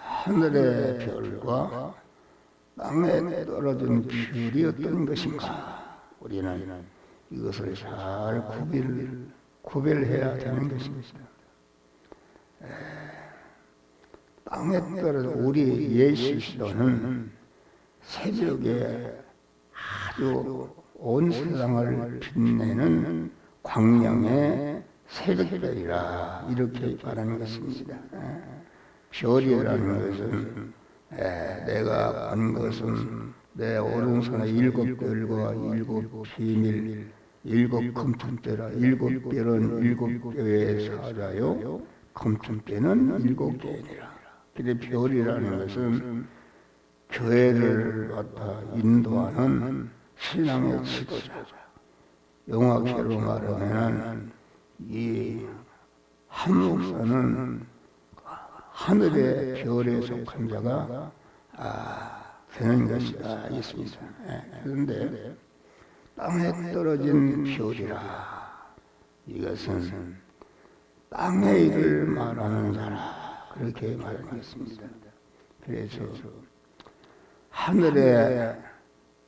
하늘의 별과 땅에 떨어진 별이 어떤 것인가? 우리는 이것을 잘 구별해야 되는 것입니다. 땅에 떨어진 우리 예수 시도는 새벽에 아주 온 세상을 빛내는 광명의 새벽별이라 이렇게 말하는 것입니다. 별이라는 것은 내가 본 것은 내 오른손에 7별과 7비밀 7금품대라. 7별은 7교회의 사자요 금품대는 7개이니라. 근데 별이라는 것은 교회를 갖다 인도하는 신앙의 지도자. 영화계로 말하면 이 한 목사는 하늘의 별에 속한 자가 되는 것이다 있습니다. 그런데 땅에 떨어진 별이라 이것은 땅의 일을 말하는 자라 그렇게 말하겠습니다. 그래서 하늘의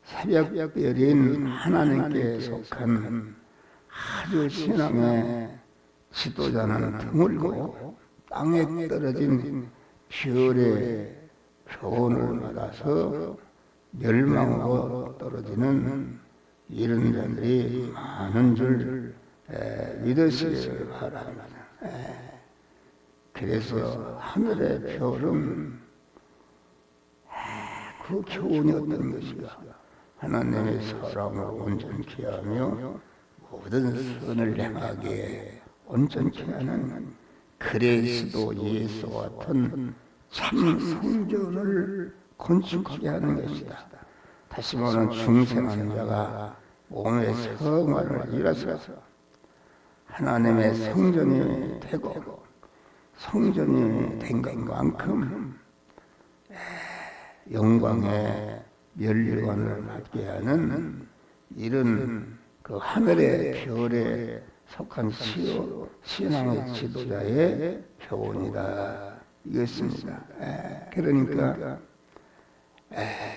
새벽별인 하나님께 속한 아주 신앙의 지도자는 드물고 땅에 떨어진 별의 교훈을 받아서 멸망으로 떨어지는 이런 자들이 많은 줄 믿으시길 바랍니다. 그래서 하늘의 별은 그 교훈이 어떤 것인가? 하나님의 사랑을 온전케 하며 모든 선을 행하기에 온전케 하는 그리스도 예수 같은 참 성전을 건축하게 하는 것이다. 다시 말하면 중생하는 자가 몸의 성화를 이뤄서 하나님의 성전이 되고 성전이 된 것만큼 영광의 면류관을 받게 하는 이런 그 하늘의 별에 속한 신앙의 지도자의 교훈이다 이것입니다. 그러니까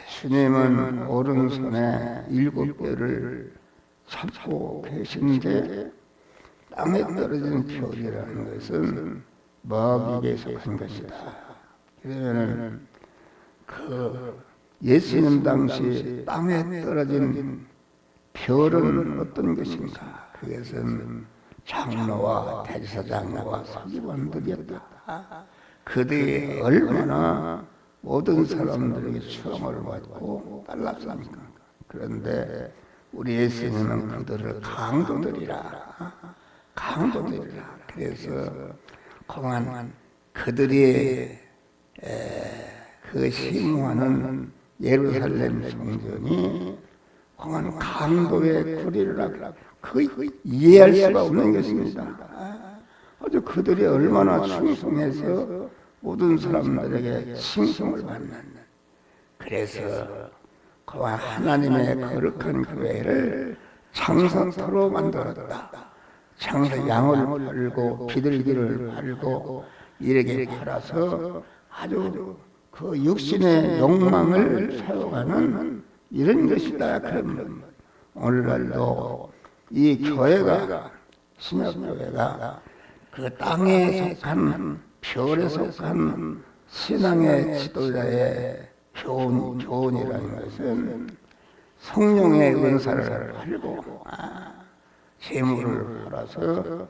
주님은 오른손에 7별을 잡고 계신데 땅에 떨어진 별이라는 것은 마귀에게 속한 것이다. 그러면은 그 예수님 당시 땅에 떨어진 별은 어떤 것인가? 그것은 장로와 대제사장과 서기관들이었다. 그들이 얼마나 모든 사람들에게 추앙을 받고 딸랐습니까? 그런데 우리 예수님은 그들을 강도들이라. 그래서 공안 그들이 그 심무하는 예루살렘 성전이 공안 강도의 구리라. 거의 이해할 수가 없는 것입니다. 아주 그들이 얼마나 충성해서 모든 사람들에게 칭송을 받는. 그래서 그와 하나님의 거룩한 교회를 장사터로 만들었다. 장사 양을 팔고 비둘기를 팔고 이렇게 팔아서 아주 그 육신의 욕망을 사용하는 이런 것이다. 그러면 오늘날도 이 교회가 신약교회가 그 땅에 속한 별에 속한 신앙의 지도자의 교훈이라는 것은 성령의 은사를 팔고 재물을 팔아서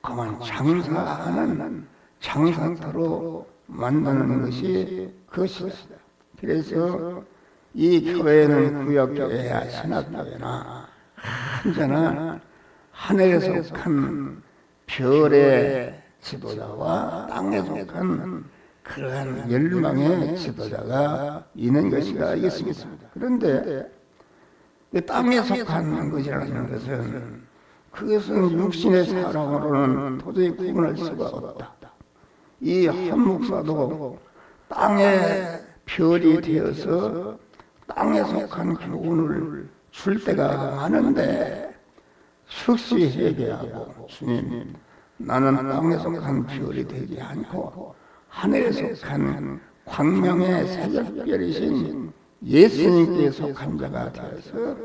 그만 장사하는 장사터로 만드는 것이 그것이다. 그래서 이 교회는 구역교회야 신학교회나 언제나 하늘에 속한 별의 지도자와 땅에 속한 그러한 열망의 지도자가 있는 것이가 있습니다. 그런데 땅에 속한 것이라는 것은 그것은 육신의 사랑으로는 도저히 구분할 수가 없다. 이 한 목사도 땅의 별이 되어서 땅에 속한 교훈을 줄 때가 많은데 숙시 회개하고 주님 나는 땅에 속한 별이 되지 않고 하늘에 속한 광명의 새벽별이신 예수님께 속한 자가 되어서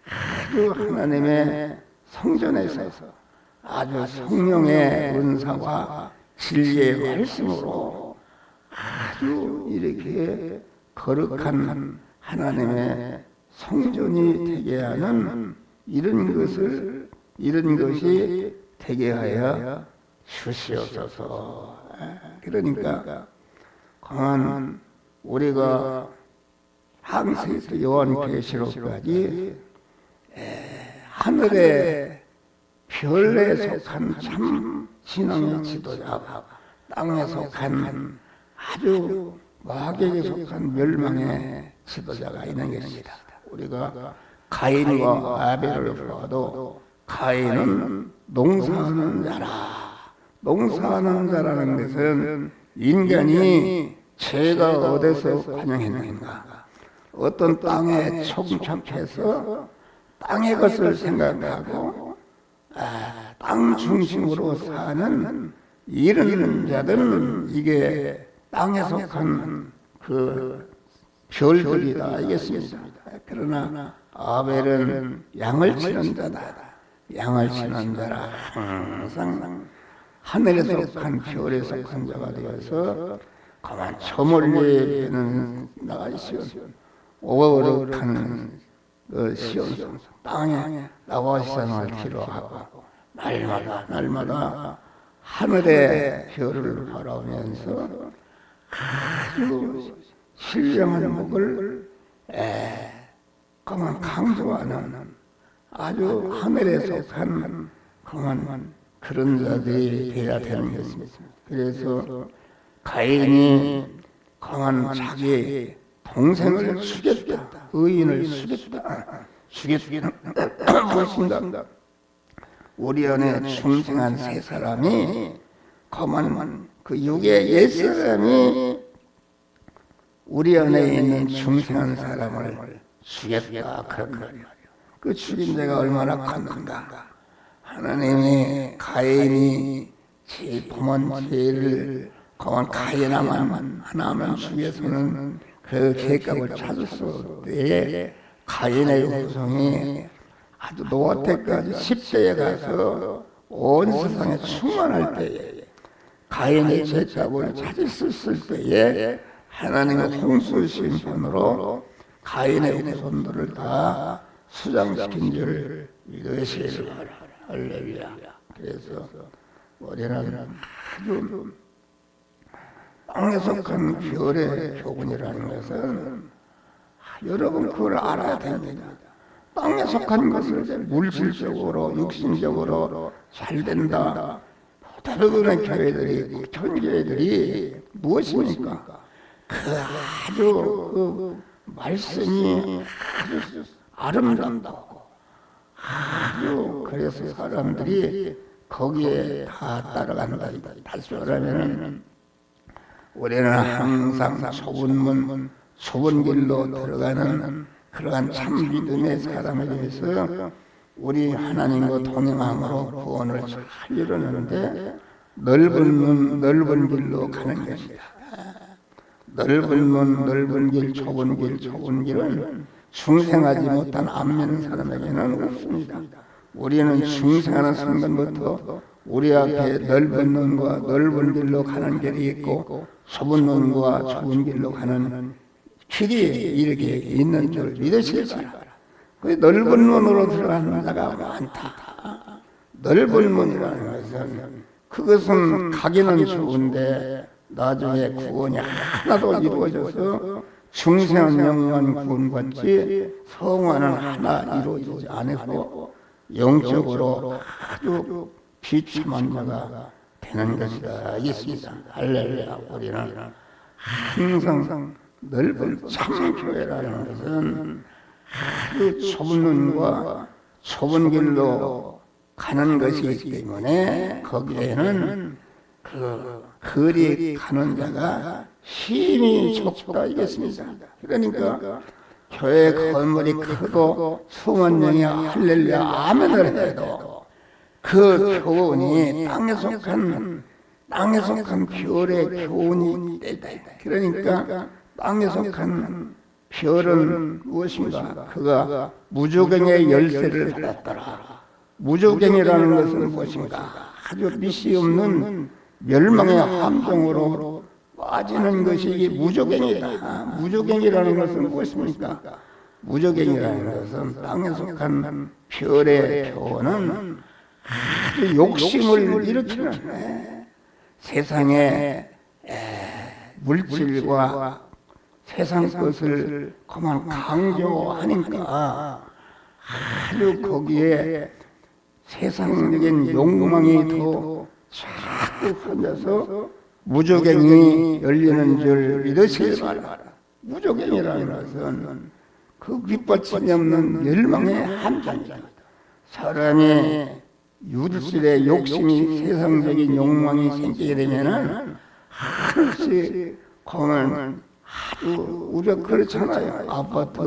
아주 하나님의 성전에서 아주 성령의 은사와 진리의 말씀으로 아주 이렇게 거룩한 하나님의 성전이 되게 하는 이런 것이 되게 하여 주시옵소서. 그러니까 강한 우리가 항세에서 요한계시록까지 하늘의 별에 속한 참 신앙의 지도자가 땅에 속한 아주 마귀에게 속한 멸망의 지도자가 있는 것입니다. 우리가 가인과 아벨을 보아도 가인은 농사하는 자라. 농사하는 자라는 것은 인간이 죄가 어디서 관영했는가, 어떤 땅에 총착해서 땅의 것을 생각하고 땅 중심으로 사는 이런 자들은 이게 땅에 속한 그 별들이다 알겠습니다. 그러나 아벨은 양을 치는 자다. 양을 치는 자라. 항상 하늘에 속한 별에 속한 자가 되어서 가만 저 멀리에는 나가 시온 오거룩한 그 시온 땅에 나와 시상을 기로하고 날마다 하늘의 별을 바라보면서 아주 신령한 목을 강조하는 아주 하늘에 속한 강한 그런 자들이 되어야 되는 것입니다. 그래서 가인이 강한 자기 동생을 죽였다. 의인을 죽였다. 무엇인가? 우리 안에 충성한 세 사람이 거만 그 육의 옛 사람이 우리 안에 있는 충성한 사람을 죽였다. 그런 말이에요. 그 죽인 자가 얼마나 컸는가? 하나님이 가인이 제 범한 죄를 거만 가인 하나만 죽여서는 그 죄값을 찾을 수 없대. 가인의 후손이 아주 노아 때까지 10세에 가서 온 세상에 충만할 때에 가인의 죄값을 찾을 수 있을 때에 하나님의 홍수 심판으로 가인의 후손들을 다 수장시킨 줄 믿으시기 바랍니다. 할렐루야. 그래서 우리는 아주 땅에 속한 별의 교훈이라는 것은 여러분 그걸 알아야 됩니다. 땅에 속한 것을 물질적으로 육신적으로 잘 된다. 대부분의 교회들이 천교회들이 무엇입니까? 그 아주 그 말씀이 아주 아름답다고 아주 그래서 사람들이 거기에 다 따라간다. 다시 말하면 우리는 항상 좁은 길로 들어가는 그러한 참 믿음의 사람에 대해서 우리 하나님과 동행함으로 구원을 잘 이루는데 넓은 길로 가는 것이다. 넓은 길, 좁은 길은 중생하지 못한 안 믿는 사람에게는 없습니다. 우리는 중생하는 순간부터 우리 앞에 넓은 눈과 넓은 길로 가는 길이 있고 좁은 눈과 좁은 길로 가는 길이 이렇게 있는 줄 믿으시기 바랍니다. 그 넓은 문으로 들어가는 자가 많다. 넓은 문이라는 것은 그것은 가기는 좋은데 나중에 구원이 하나도 이루어져서 중생한 영원 구원받지 성화는 하나 이루어지지 않고 영적으로 아주 비참한 자가 되는 것이다. 알겠습니다. 할렐루야. 우리는 항상 넓은 참교회라는 것은 아주 좁은 눈과 좁은 길로 가는 것이 있기 때문에 거기에는 그 거리 가는 자가 힘이 좁다 이겠습니다. 그러니까 교회 건물이 크고 수만 명이 할렐루야 아멘을 해도 그 교훈이 땅에 속한 땅에 속한 별의 교훈이 있다. 그러니까 땅에 속한 별은 무엇인가? 그가 무조갱의 열쇠를 받았더라. 무조갱이라는 것은 무엇인가? 아주 밑이 없는 멸망의 함정으로 빠지는 것이 이게 무조갱이다. 무조갱이라는 것은 무엇입니까? 무조갱이라는 것은 땅에 속한 별의 교훈은 아주 욕심을 일으키는 세상의 물질과 세상 것을 그만 강조하니까 아주 거기에 세상적인 욕망이 더 자꾸 퍼져서 무조갱이 열리는 줄 믿으시기 바랍니다. 무조갱이라는 것은 그 귓받침이 없는 멸망의 함정이다. 사람이 유실의 욕심이 세상적인 욕망이 생기게 되면은 하루씩 보면 아주 우리가 그렇잖아요. 아파트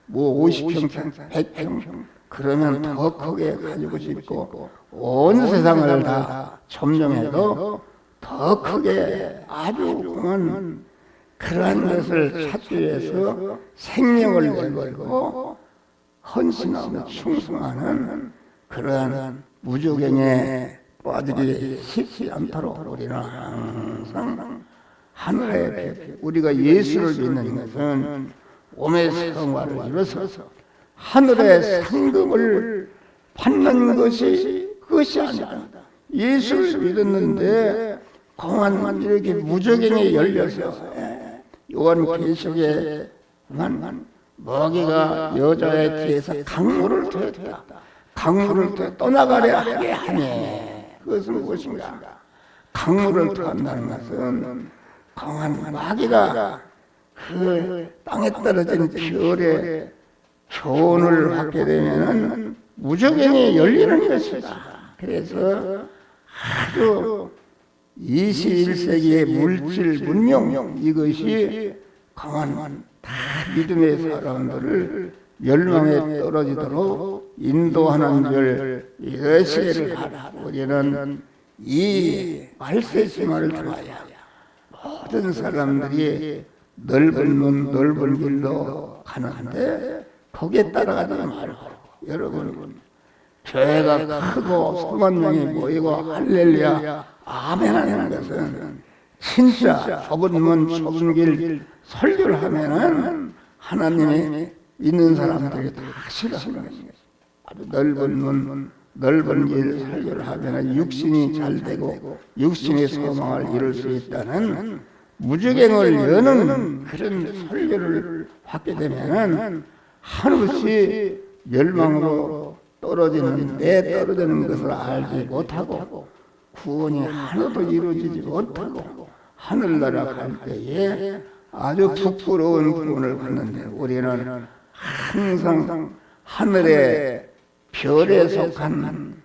뭐 50평, 100평 그러면 더 크게 가지고 싶고 온 세상을 다 점령해도 더 크게 아주 그만 그러한 것을 찾기 위해서 생명을 내걸고 헌신하고 충성하는 그러한 무조갱에 빠지기 쉽지 않도록 우리는 항상 하늘의 별, 우리가 예수를 믿는 것은 몸의 성화를 이뤄서 하늘의 상급을 받는 것이 그것이 아니다. 예수를 믿었는데 공안 이렇게 무조갱에 열려서 요한계시록에 먹이가 여자의 뒤에서 강물을 토했다. 강물을 토해 떠나가려 하게 하니 그것은 무엇인가? 강물을 토한다는 것은 강한 마귀가 그 땅에 떨어진 별의 교훈을 받게 되면은 무조갱이 열리는 것이다. 그래서 아주 21세기의 물질 문명 이것이 강한 다 믿음의 사람들을 멸망에 떨어지도록 인도하는 줄 이것을 바라. 우리는 이 말세심을 통하여 모든 사람들이 넓은 문 넓은 길로 가는데 거기에 따라가지 말고 여러분 교회가 크고 수만 명이 모이고 할렐루야 아멘 하는 것은 진짜 좁은 문 좁은 길 설교를 하면은 하나님이 있는 사람들이 다 싫어하는 것입니다. 아주 넓은 문 넓은 길 설교를 하면은 육신이 잘 되고 육신의 소망을 이룰 수 있다는 무조갱을 여는 그런 설교를 하게 되면은 한없이 멸망으로 떨어지는 것을 알지 못하고 구원이 하나도 이루어지지 못하고 하늘나라 갈 때에 아주 부끄러운 구원을 받는데 우리는 항상 하늘의 별에 속한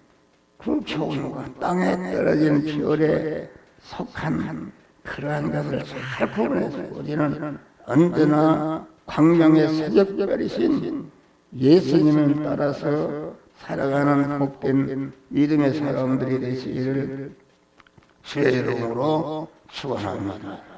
그 교훈과 땅에 떨어진 별에 속한 그러한 것을 잘 구분해서 우리는 언제나 광명의 새벽별이신 예수님을 따라서 살아가는 복된 믿음의 사람들이 되시기를 주의 이름으로 축원합니다.